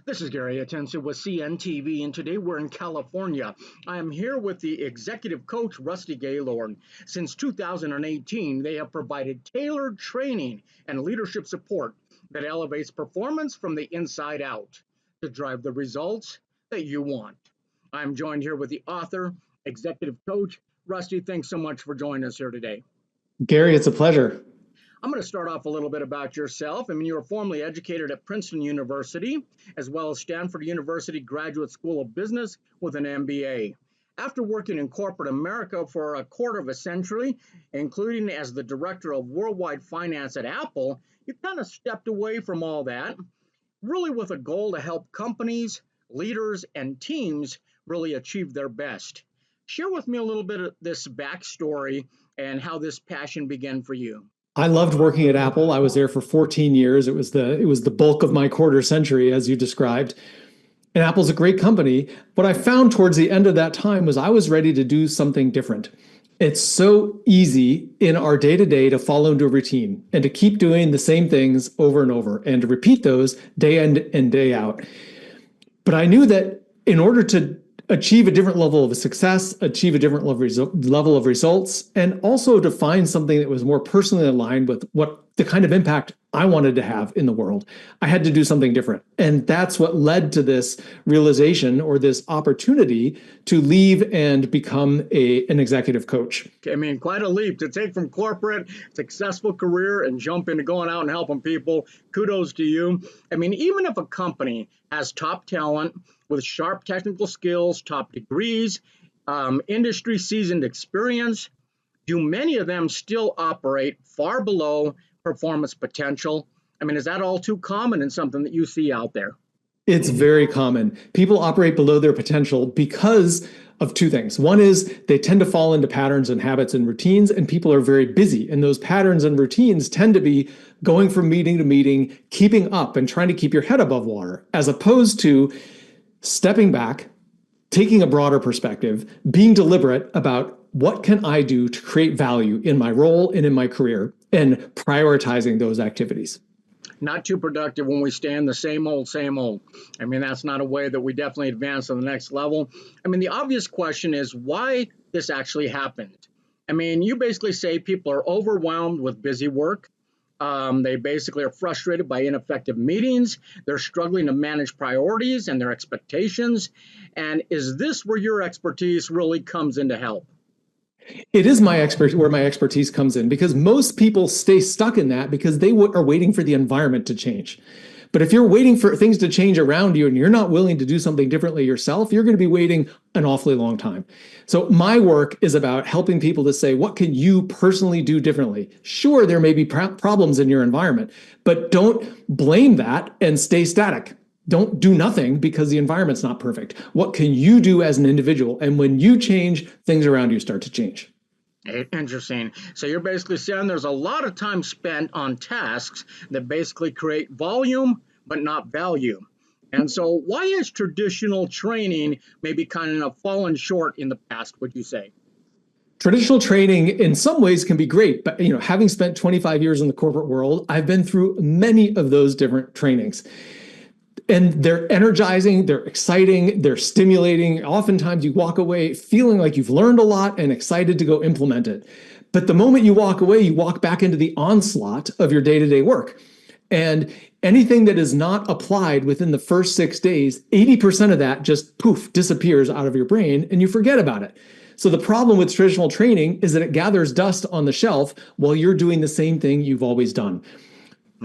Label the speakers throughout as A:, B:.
A: This is Gary Atencio with CNTV, and today we're in California. I am here with the executive coach, Rusty Gaylord. Since 2018, they have provided tailored training and leadership support that elevates performance from the inside out to drive the results that you want. I'm joined here with the author, executive coach. Rusty, thanks so much for joining us here today.
B: Gary, it's a pleasure.
A: I'm going to start off a little bit about yourself. You were formerly educated at Princeton University, as well as Stanford University Graduate School of Business with an MBA. After working in corporate America for a quarter of a century, including as the director of worldwide finance at Apple, you kind of stepped away from all that, really with a goal to help companies, leaders, and teams really achieve their best. Share with me a little bit of this backstory and how this passion began for you.
B: I loved working at Apple. I was there for 14 years. It was the bulk of my quarter century, as you described. And Apple's a great company. What I found towards the end of that time was I was ready to do something different. It's so easy in our day-to-day to fall into a routine and to keep doing the same things over and over and to repeat those day in and day out. But I knew that in order to achieve a different level of success, achieve a different level of results, and also to find something that was more personally aligned with what the kind of impact I wanted to have in the world, I had to do something different. And that's what led to this realization or this opportunity to leave and become an executive coach.
A: Quite a leap to take from corporate, successful career and jump into going out and helping people. Kudos to you. Even if a company has top talent with sharp technical skills, top degrees, industry seasoned experience, do many of them still operate far below performance potential? Is that all too common and something that you see out there?
B: It's very common. People operate below their potential because of two things. One is they tend to fall into patterns and habits and routines, and people are very busy. And those patterns and routines tend to be going from meeting to meeting, keeping up and trying to keep your head above water, as opposed to stepping back, taking a broader perspective, being deliberate about what can I do to create value in my role and in my career, and prioritizing those activities.
A: Not too productive when we stay in the same old, same old. That's not a way that we definitely advance to the next level. The obvious question is why this actually happened. You basically say people are overwhelmed with busy work. They basically are frustrated by ineffective meetings. They're struggling to manage priorities and their expectations. And is this where your expertise really comes into help?
B: It is where my expertise comes in, because most people stay stuck in that because they are waiting for the environment to change. But if you're waiting for things to change around you and you're not willing to do something differently yourself, you're going to be waiting an awfully long time. So my work is about helping people to say, what can you personally do differently? Sure, there may be problems in your environment, but don't blame that and stay static. Don't do nothing because the environment's not perfect. What can you do as an individual? And when you change, things around you start to change.
A: Interesting. So you're basically saying there's a lot of time spent on tasks that basically create volume, but not value. And so why is traditional training maybe kind of fallen short in the past, would you say?
B: Traditional training in some ways can be great, but having spent 25 years in the corporate world, I've been through many of those different trainings. And they're energizing, they're exciting, they're stimulating. Oftentimes you walk away feeling like you've learned a lot and excited to go implement it. But the moment you walk away, you walk back into the onslaught of your day-to-day work. And anything that is not applied within the first 6 days, 80% of that just poof, disappears out of your brain and you forget about it. So the problem with traditional training is that it gathers dust on the shelf while you're doing the same thing you've always done.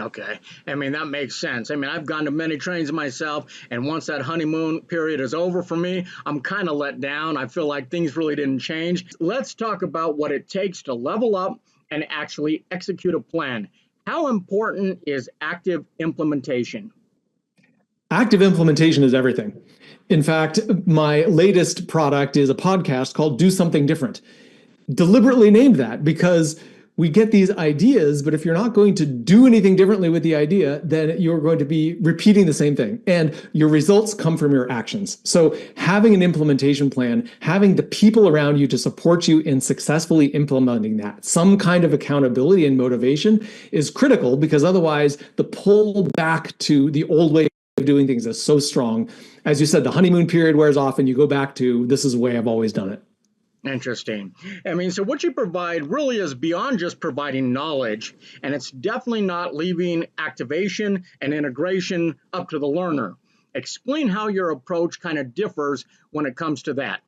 A: Okay. That makes sense. I've gone to many trainings myself, and once that honeymoon period is over for me, I'm kind of let down. I feel like things really didn't change. Let's talk about what it takes to level up and actually execute a plan. How important is active implementation?
B: Active implementation is everything. In fact, my latest product is a podcast called Do Something Different. Deliberately named that because we get these ideas, but if you're not going to do anything differently with the idea, then you're going to be repeating the same thing. And your results come from your actions. So having an implementation plan, having the people around you to support you in successfully implementing that, some kind of accountability and motivation is critical, because otherwise the pull back to the old way of doing things is so strong. As you said, the honeymoon period wears off and you go back to, this is the way I've always done it.
A: Interesting. I mean, so what you provide really is beyond just providing knowledge, and it's definitely not leaving activation and integration up to the learner. Explain how your approach kind of differs when it comes to that.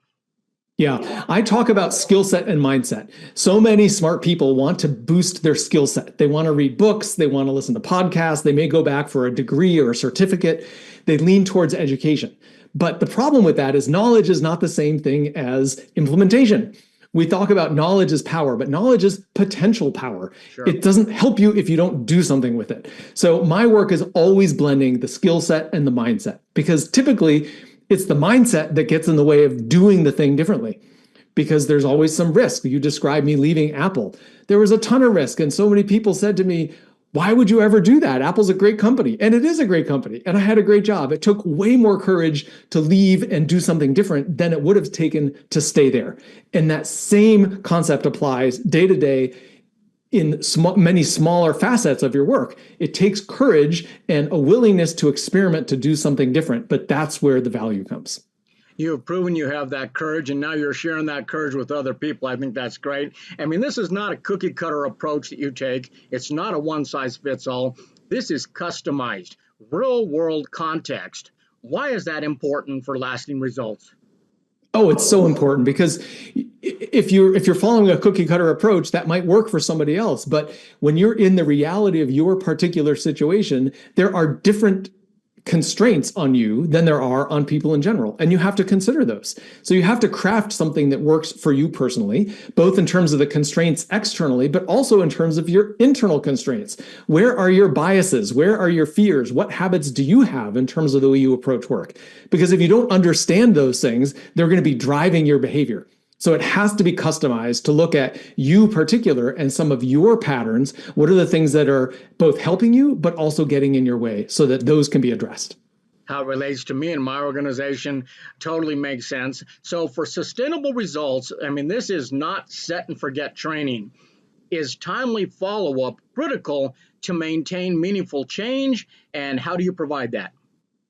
B: Yeah, I talk about skill set and mindset. So many smart people want to boost their skill set. They want to read books, they want to listen to podcasts, they may go back for a degree or a certificate. They lean towards education. But the problem with that is knowledge is not the same thing as implementation. We talk about knowledge as power, but knowledge is potential power. Sure. It doesn't help you if you don't do something with it. So my work is always blending the skill set and the mindset, because typically it's the mindset that gets in the way of doing the thing differently, because there's always some risk. You described me leaving Apple. There was a ton of risk, and so many people said to me, why would you ever do that? Apple's a great company, and it is a great company, and I had a great job. It took way more courage to leave and do something different than it would have taken to stay there. And that same concept applies day to day in many smaller facets of your work. It takes courage and a willingness to experiment to do something different, but that's where the value comes.
A: You have proven you have that courage, and now you're sharing that courage with other people. I think that's great. I mean, this is not a cookie cutter approach that you take. It's not a one size fits all. This is customized, real world context. Why is that important for lasting results?
B: Oh, it's so important, because if you're following a cookie cutter approach, that might work for somebody else. But when you're in the reality of your particular situation, there are different constraints on you than there are on people in general. And you have to consider those. So you have to craft something that works for you personally, both in terms of the constraints externally, but also in terms of your internal constraints. Where are your biases? Where are your fears? What habits do you have in terms of the way you approach work? Because if you don't understand those things, they're going to be driving your behavior. So it has to be customized to look at you particular and some of your patterns. What are the things that are both helping you, but also getting in your way, so that those can be addressed?
A: How it relates to me and my organization totally makes sense. So for sustainable results, I mean, this is not set and forget training. Is timely follow-up critical to maintain meaningful change? And how do you provide that?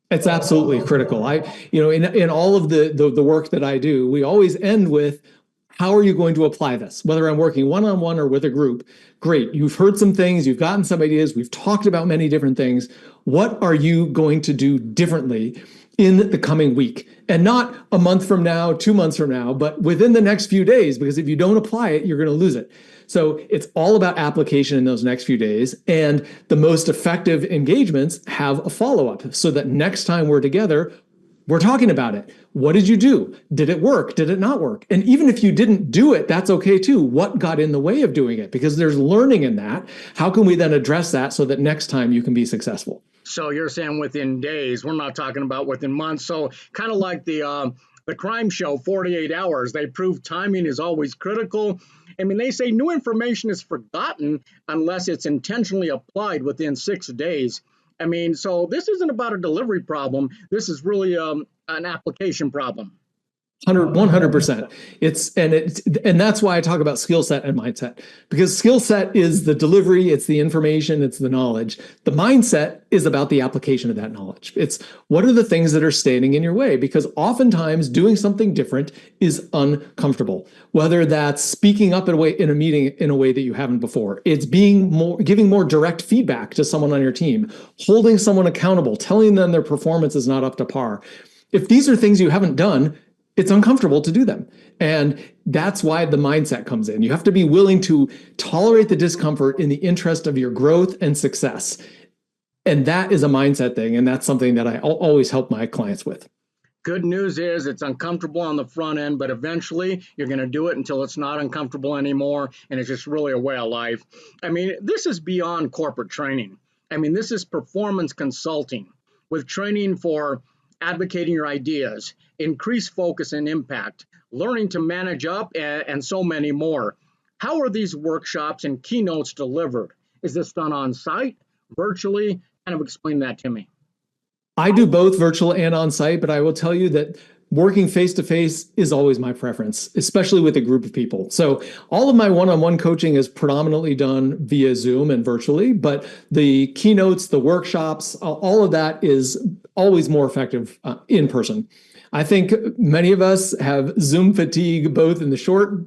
B: It's absolutely critical. In all of the work that I do, we always end with, how are you going to apply this? Whether I'm working one-on-one or with a group, great. You've heard some things, you've gotten some ideas, we've talked about many different things. What are you going to do differently in the coming week? And not a month from now, 2 months from now, but within the next few days, because if you don't apply it, you're going to lose it. So it's all about application in those next few days. And the most effective engagements have a follow-up, so that next time we're together, we're talking about it. What did you do? Did it work? Did it not work? And even if you didn't do it, that's okay too. What got in the way of doing it? Because there's learning in that. How can we then address that so that next time you can be successful?
A: So you're saying within days, we're not talking about within months. So kind of like the crime show, 48 hours, they prove timing is always critical. I mean, they say new information is forgotten unless it's intentionally applied within 6 days. I mean, so this isn't about a delivery problem. This is really an application problem.
B: 100%. And that's why I talk about skill set and mindset, because skill set is the delivery, it's the information, it's the knowledge. The mindset is about the application of that knowledge. It's, what are the things that are standing in your way? Because oftentimes doing something different is uncomfortable. Whether that's speaking up in a meeting in a way that you haven't before, it's giving more direct feedback to someone on your team, holding someone accountable, telling them their performance is not up to par. If these are things you haven't done, it's uncomfortable to do them. And that's why the mindset comes in. You have to be willing to tolerate the discomfort in the interest of your growth and success. And that is a mindset thing. And that's something that I always help my clients with.
A: Good news is it's uncomfortable on the front end, but eventually you're going to do it until it's not uncomfortable anymore. And it's just really a way of life. I mean, this is beyond corporate training. I mean, this is performance consulting with training for advocating your ideas, increase focus and impact, learning to manage up, and so many more. How are these workshops and keynotes delivered? Is this done on site, virtually? Kind of explain that to me.
B: I do both virtual and on site, but I will tell you that working face-to-face is always my preference, especially with a group of people. So all of my one-on-one coaching is predominantly done via Zoom and virtually, but the keynotes, the workshops, all of that is always more effective in person. I think many of us have Zoom fatigue, both in the short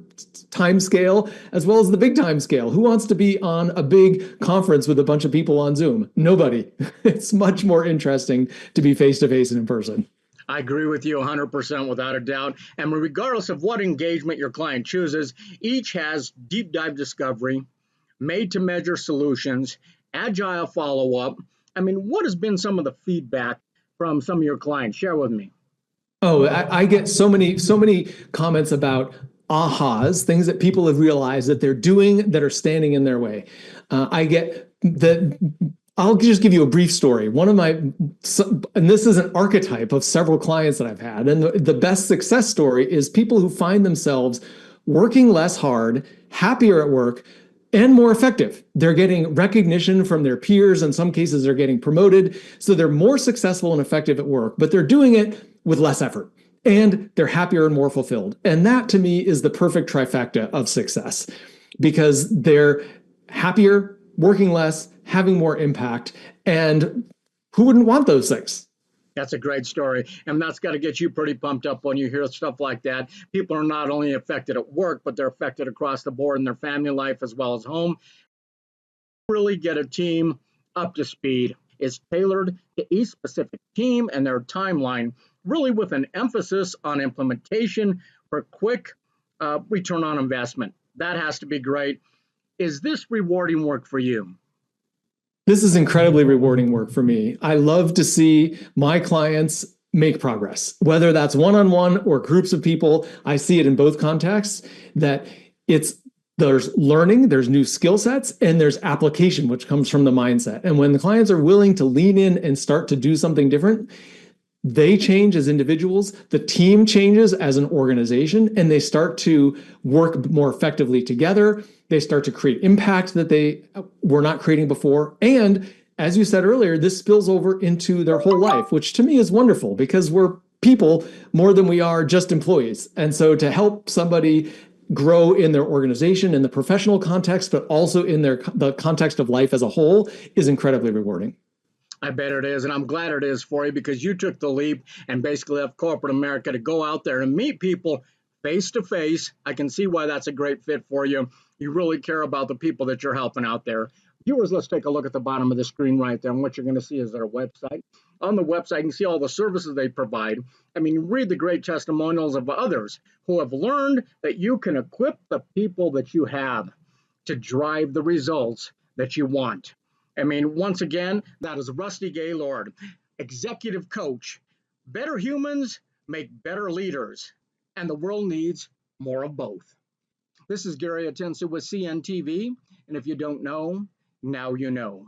B: time scale as well as the big time scale. Who wants to be on a big conference with a bunch of people on Zoom? Nobody. It's much more interesting to be face to face and in person.
A: I agree with you 100% without a doubt. And regardless of what engagement your client chooses, each has deep dive discovery, made to measure solutions, agile follow up. I mean, what has been some of the feedback from some of your clients? Share with me.
B: Oh, I get so many comments about ahas, things that people have realized that they're doing that are standing in their way. I get the. I'll just give you a brief story. One of my, and this is an archetype of several clients that I've had, and the best success story is people who find themselves working less hard, happier at work, and more effective. They're getting recognition from their peers. In some cases, they're getting promoted. So they're more successful and effective at work, but they're doing it with less effort. And they're happier and more fulfilled. And that to me is the perfect trifecta of success because they're happier, working less, having more impact. And who wouldn't want those things?
A: That's a great story. And that's got to get you pretty pumped up when you hear stuff like that. People are not only affected at work, but they're affected across the board in their family life as well as home. Really get a team up to speed. It's tailored to each specific team and their timeline, really with an emphasis on implementation for quick return on investment. That has to be great. Is this rewarding work for you?
B: This is incredibly rewarding work for me. I love to see my clients make progress, whether that's one-on-one or groups of people. I see it in both contexts that there's learning, there's new skill sets, and there's application, which comes from the mindset. And when the clients are willing to lean in and start to do something different, they change as individuals, the team changes as an organization, and they start to work more effectively together. They start to create impact that they were not creating before. And as you said earlier, this spills over into their whole life, which to me is wonderful because we're people more than we are just employees. And so to help somebody grow in their organization, in the professional context, but also in the context of life as a whole is incredibly rewarding.
A: I bet it is, and I'm glad it is for you because you took the leap and basically left corporate America to go out there and meet people face to face. I can see why that's a great fit for you. You really care about the people that you're helping out there. Viewers, let's take a look at the bottom of the screen right there, and what you're going to see is their website. On the website, you can see all the services they provide. I mean, read the great testimonials of others who have learned that you can equip the people that you have to drive the results that you want. I mean, once again, that is Rusty Gaylord, executive coach. Better humans make better leaders, and the world needs more of both. This is Gary Atencio with CNTV, and if you don't know, now you know.